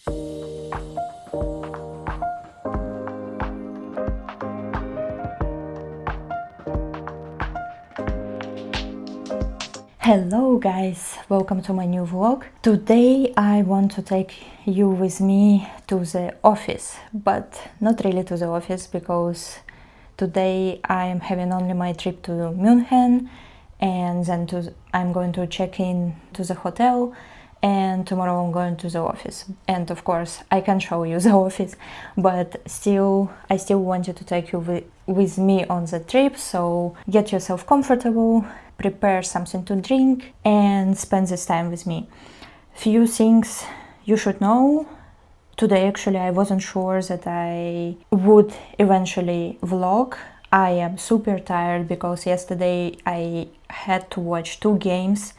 Hello guys, welcome to my new vlog. Today I want to take you with me to the office, but not really to the office because today I am having only my trip to München, and then I'm going to check in to the hotel, and tomorrow I'm going to the office. And of course I can show you the office, but I still wanted to take you with me on the trip, so get yourself comfortable, prepare something to drink and spend this time with me. Few things you should know. Today actually I wasn't sure that I would eventually vlog. I am super tired because yesterday I had to watch 2 games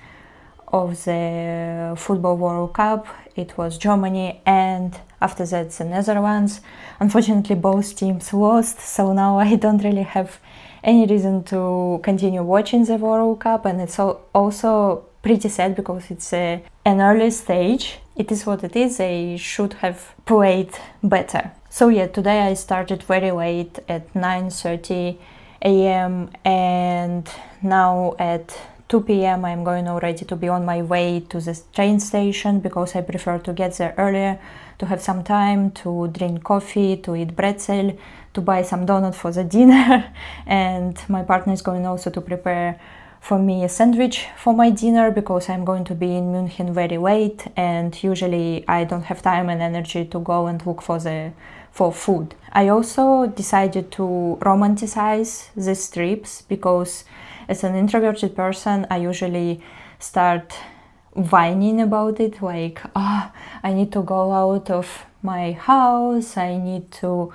of the Football World Cup. It was Germany and after that the Netherlands. Unfortunately both teams lost, so now I don't really have any reason to continue watching the World Cup, and it's also pretty sad because it's an early stage. It is what it is. They should have played better. So yeah, today I started very late at 9:30 a.m. and now at 2 p.m. I'm going already to be on my way to the train station because I prefer to get there earlier, to have some time to drink coffee, to eat pretzel, to buy some donut for the dinner. And my partner is going also to prepare for me a sandwich for my dinner because I'm going to be in München very late and usually I don't have time and energy to go and look for food. I also decided to romanticize these trips because as an introverted person I usually start whining about it, like, I need to go out of my house, I need to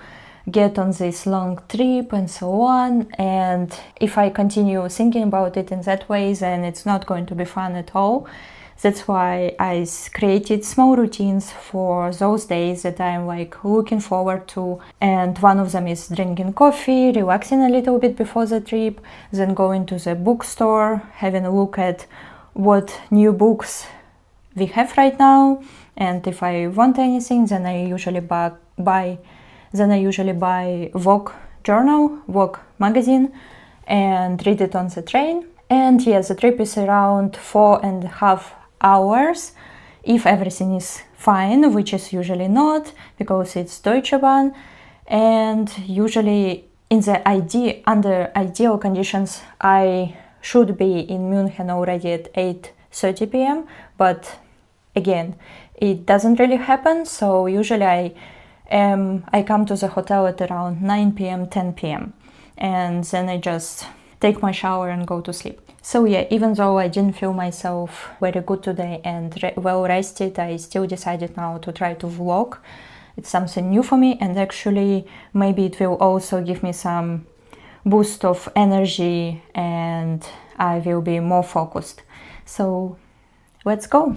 get on this long trip and so on. And if I continue thinking about it in that way, then it's not going to be fun at all. That's why I created small routines for those days that I'm like looking forward to. And one of them is drinking coffee, relaxing a little bit before the trip, then going to the bookstore, having a look at what new books we have right now. And if I want anything, then I usually buy Vogue journal, Vogue magazine, and read it on the train. And yes, the trip is around 4.5 hours if everything is fine, which is usually not because it's Deutsche Bahn. And usually under ideal conditions I should be in München already at 8:30 p.m. But again, it doesn't really happen, so usually I come to the hotel at around 9 p.m, 10 p.m. and then I just take my shower and go to sleep. So yeah, even though I didn't feel myself very good today and well rested, I still decided now to try to vlog. It's something new for me, and actually maybe it will also give me some boost of energy and I will be more focused. So let's go!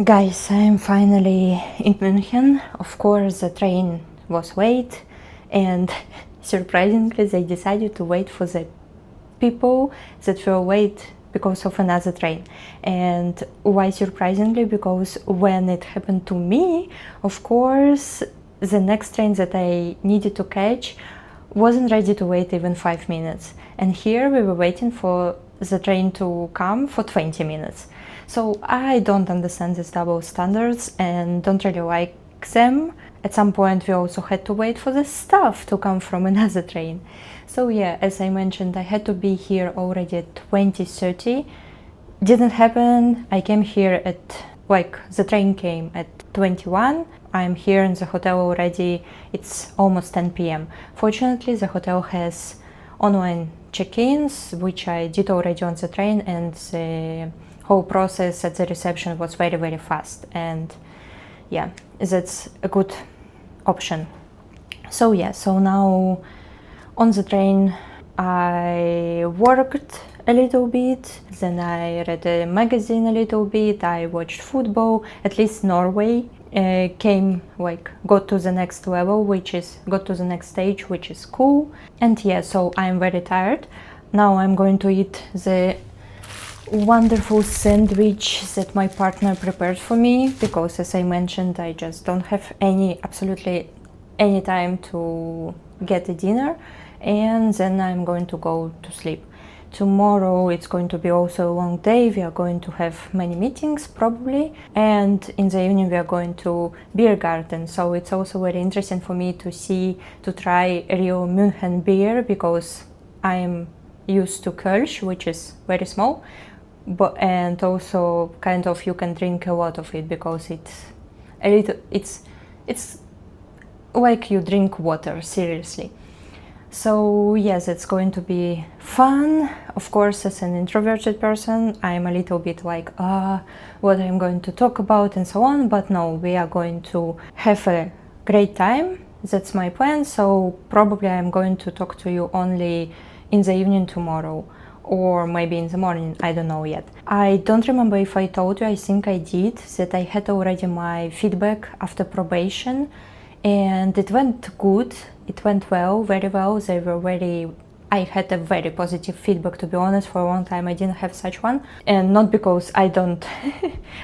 Guys, I'm finally in München. Of course, the train was late, and surprisingly, they decided to wait for the people that were late because of another train. And why surprisingly? Because when it happened to me, of course, the next train that I needed to catch wasn't ready to wait even 5 minutes. And here we were waiting for the train to come for 20 minutes. So I don't understand these double standards and don't really like them. At some point we also had to wait for the stuff to come from another train. So yeah, as I mentioned, I had to be here already at 20:30. Didn't happen. I came here at, like, the train came at 21. I'm here in the hotel already. It's almost 10 p.m. Fortunately, the hotel has online check-ins, which I did already on the train, and the whole process at the reception was very, very fast. And yeah, that's a good option. So yeah, so now on the train I worked a little bit, then I read a magazine a little bit, I watched football. At least Norway got to the next level, got to the next stage, which is cool. And yeah, so I'm very tired. Now I'm going to eat the wonderful sandwich that my partner prepared for me, because as I mentioned, I just don't have absolutely any time to get a dinner, and then I'm going to go to sleep. Tomorrow it's going to be also a long day. We are going to have many meetings probably, and in the evening we are going to beer garden. So it's also very interesting for me to try real München beer, because I am used to Kölsch, which is very small, and also kind of you can drink a lot of it, because it's like you drink water, seriously. So yes, it's going to be fun. Of course, as an introverted person, I'm a little bit like, what I'm going to talk about and so on, but no, we are going to have a great time. That's my plan. So probably I'm going to talk to you only in the evening tomorrow, or maybe in the morning, I don't know yet. I don't remember if I told you, I think I did, that I had already my feedback after probation, and it went good. It went well, very well. I had a very positive feedback, to be honest. For a long time I didn't have such one, and not because I don't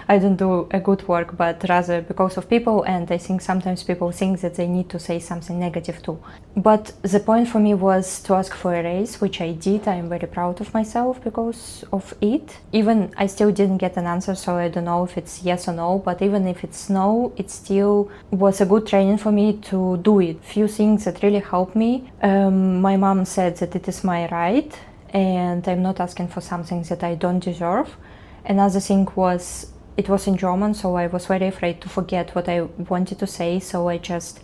I don't do a good work, but rather because of people, and I think sometimes people think that they need to say something negative too. But the point for me was to ask for a raise, which I did. I am very proud of myself because of it. Even I still didn't get an answer, so I don't know if it's yes or no, but even if it's no, it still was a good training for me to do it. Few things that really helped me. My mom said that it is my right, and I'm not asking for something that I don't deserve. Another thing was, it was in German, so I was very afraid to forget what I wanted to say, so I just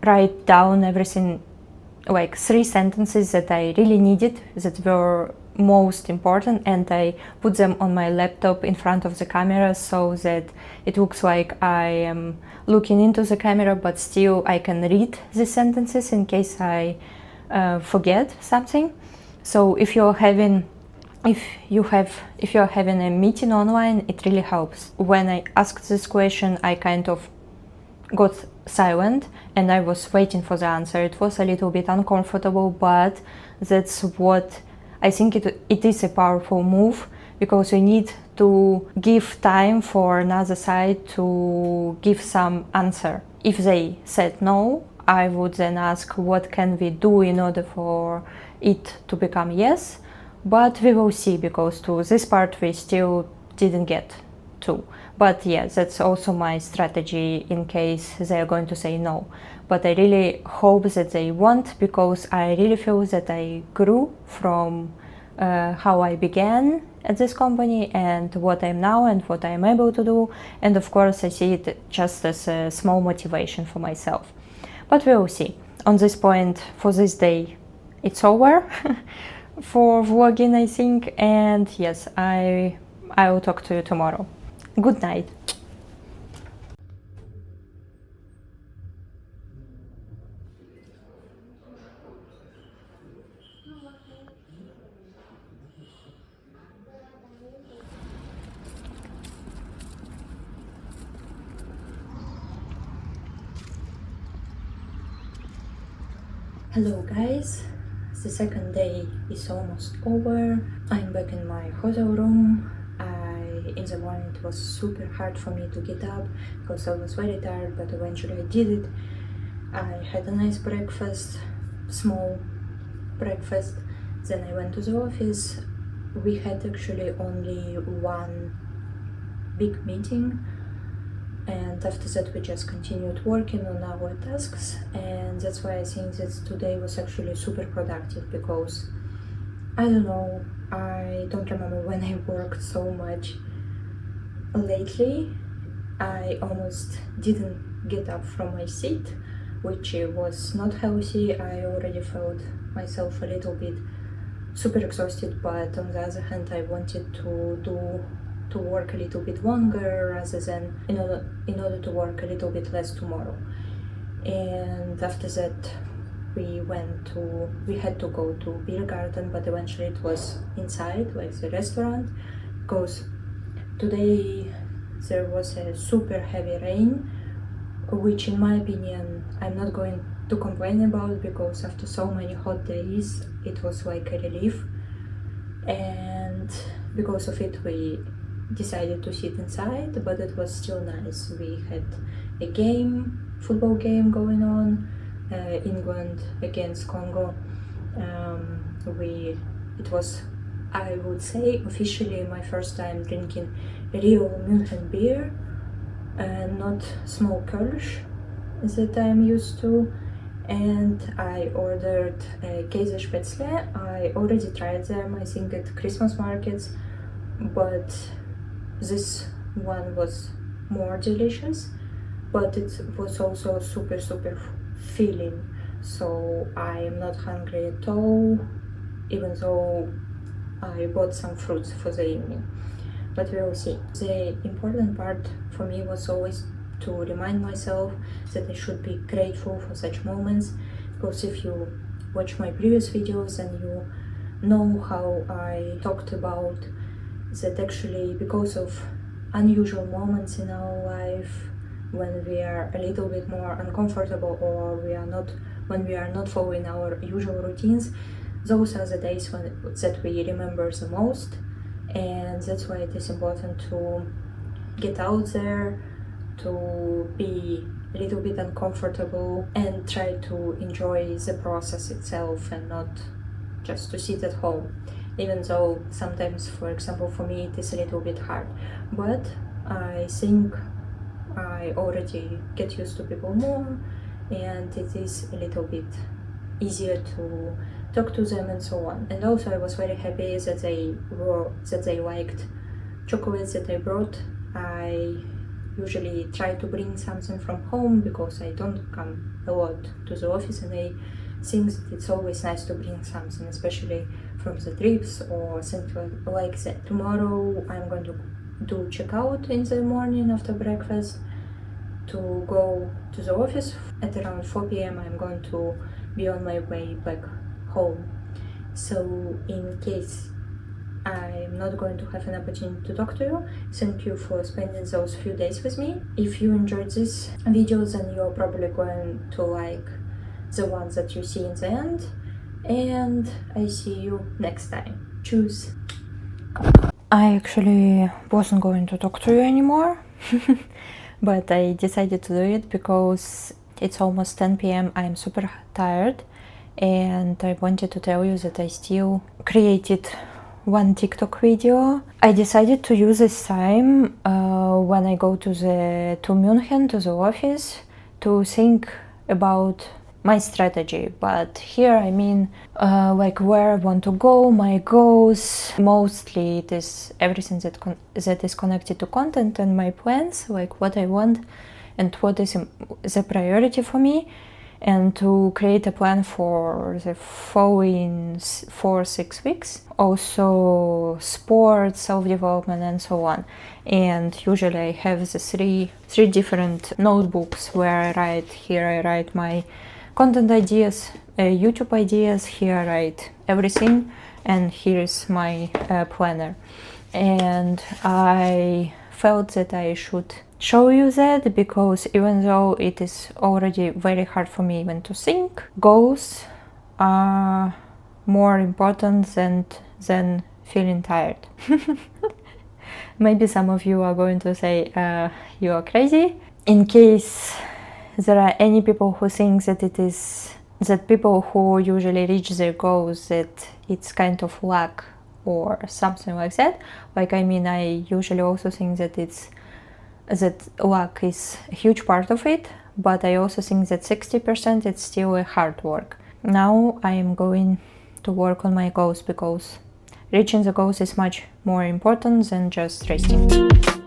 write down everything, like 3 sentences that I really needed, that were most important, and I put them on my laptop in front of the camera, so that it looks like I am looking into the camera, but still I can read the sentences in case I forget something. So if you're having a meeting online, it really helps. When I asked this question, I kind of got silent and I was waiting for the answer. It was a little bit uncomfortable, but that's what I think it is a powerful move, because you need to give time for another side to give some answer. If they said no, I would then ask, what can we do in order for it to become yes? But we will see, because to this part we still didn't get to. But yeah, that's also my strategy in case they are going to say no. But I really hope that they won't, because I really feel that I grew from how I began at this company and what I'm now and what I'm able to do. And of course I see it just as a small motivation for myself. But we will see. On this point, for this day, it's over for vlogging, I think. And yes, I will talk to you tomorrow. Good night. Hello guys, the second day is almost over. I'm back in my hotel room. In the morning it was super hard for me to get up because I was very tired, but eventually I did it. I had a nice breakfast, small breakfast. Then I went to the office. We had actually only one big meeting, and after that we just continued working on our tasks, and that's why I think that today was actually super productive, because I don't know, I don't remember when I worked so much lately. I almost didn't get up from my seat, which was not healthy. I already felt myself a little bit super exhausted, but on the other hand I wanted to work a little bit longer rather than in order to work a little bit less tomorrow. And after that we had to go to beer garden, but eventually it was inside, like the restaurant, because today there was a super heavy rain, which in my opinion I'm not going to complain about, because after so many hot days it was like a relief. And because of it we decided to sit inside, but it was still nice. We had a football game going on, England against Congo. It was, I would say, officially my first time drinking real München beer, and not small Kölsch that I'm used to. And I ordered Käsespätzle. I already tried them, I think, at Christmas markets, but this one was more delicious, but it was also super filling, so I am not hungry at all, even though I bought some fruits for the evening. But we will see. The important part for me was always to remind myself that I should be grateful for such moments, because if you watch my previous videos and you know how I talked about that actually because of unusual moments in our life, when we are a little bit more uncomfortable, or when we are not following our usual routines, those are the days that we remember the most. And that's why it is important to get out there, to be a little bit uncomfortable, and try to enjoy the process itself, and not just to sit at home, even though sometimes, for example, for me it is a little bit hard. But I think I already get used to people more, and it is a little bit easier to talk to them and so on. And also I was very happy that they liked chocolates that I brought. I usually try to bring something from home because I don't come a lot to the office, and I think that it's always nice to bring something, especially from the trips or something like that. Tomorrow I'm going to do checkout in the morning after breakfast to go to the office. At around 4 p.m. I'm going to be on my way back home. So in case I'm not going to have an opportunity to talk to you, thank you for spending those few days with me. If you enjoyed these videos, then you're probably going to like the ones that you see in the end. And I see you next time. Tschüss. I actually wasn't going to talk to you anymore, but I decided to do it because it's almost 10 p.m. I'm super tired, and I wanted to tell you that I still created one TikTok video. I decided to use this time when I go to München, to the office, to think about my strategy. But here I mean like where I want to go, my goals. Mostly it is everything that is connected to content and my plans, like what I want and what is the priority for me, and to create a plan for the following 4-6 weeks. Also sport, self-development, and so on. And usually I have the three different notebooks where I write. Here I write my content ideas, YouTube ideas, here I write everything, and here is my planner. And I felt that I should show you that, because even though it is already very hard for me even to think goals are more important than feeling tired. Maybe some of you are going to say you are crazy. In case there are any people who think that it is that people who usually reach their goals, that it's kind of luck or something like that. Like, I mean, I usually also think that that luck is a huge part of it, but I also think that 60% it's still a hard work. Now I am going to work on my goals, because reaching the goals is much more important than just resting.